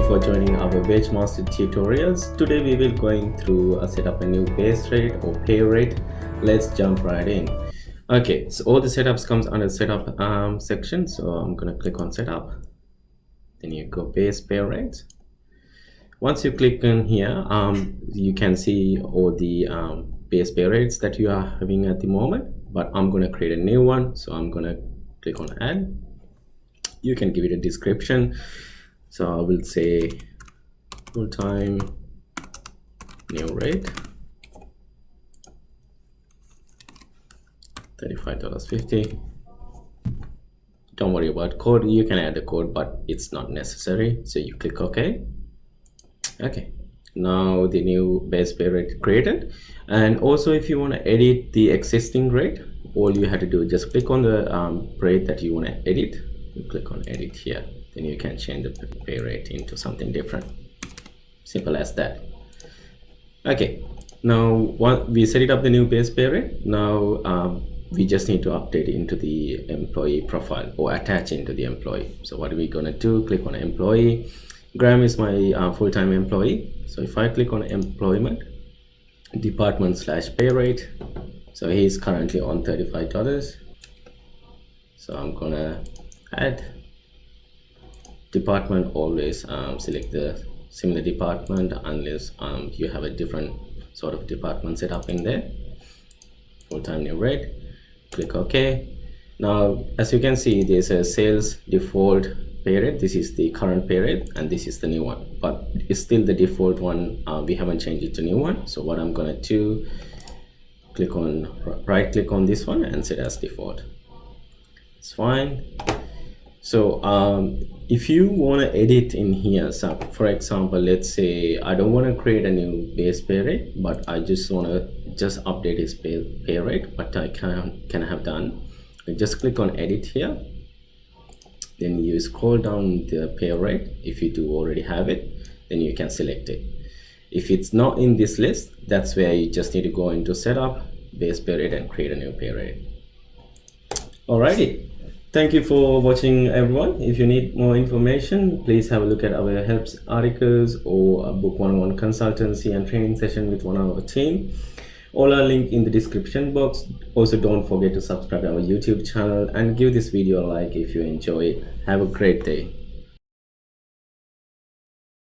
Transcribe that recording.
for joining our Wagemaster tutorials. Today we will going through set up a new base rate or pay rate. Let's jump right in. Okay, so all the setups comes under setup section. So I'm gonna click on setup. Then you go base pay rate. Once you click on here, you can see all the base pay rates that you are having at the moment. But I'm gonna create a new one, so I'm gonna click on add. You can give it a description. So I will say full-time new rate $35.50. Don't worry about code. You can add the code, but it's not necessary. So you click OK. Okay. Now the new base pay rate created. And also, if you want to edit the existing rate, all you have to do is just click on the rate that you want to edit. You click on edit here. Then you can change the pay rate into something different. Simple as that. Okay, now we set it up the new base pay rate. Now we just need to update it into the employee profile or attach into the employee. So what are we gonna do? Click on employee. Graham is my full-time employee. So if I click on employment, department/pay rate. So he's currently on $35. So I'm gonna add department. Always select the similar department unless you have a different sort of department set up in there. Full-time new rate. Click OK. Now as you can see, there's a sales default pay rate. This is the current pay rate and this is the new one, but it's still the default one. We haven't changed it to new one. So what I'm gonna do, right click on this one and set as default. It's fine. So if you want to edit in here, so for example, let's say I don't want to create a new base pay rate, but I just want to update his pay rate. What I can have done, I just click on edit here. Then you scroll down the pay rate. If you do already have it, then you can select it. If it's not in this list, that's where you just need to go into setup, base pay rate, and create a new pay rate. Alrighty. Thank you for watching, everyone. If you need more information, please have a look at our helps articles or book one-on-one consultancy and training session with one of our team. All are linked in the description box. Also, don't forget to subscribe to our YouTube channel and give this video a like if you enjoy it. Have a great day.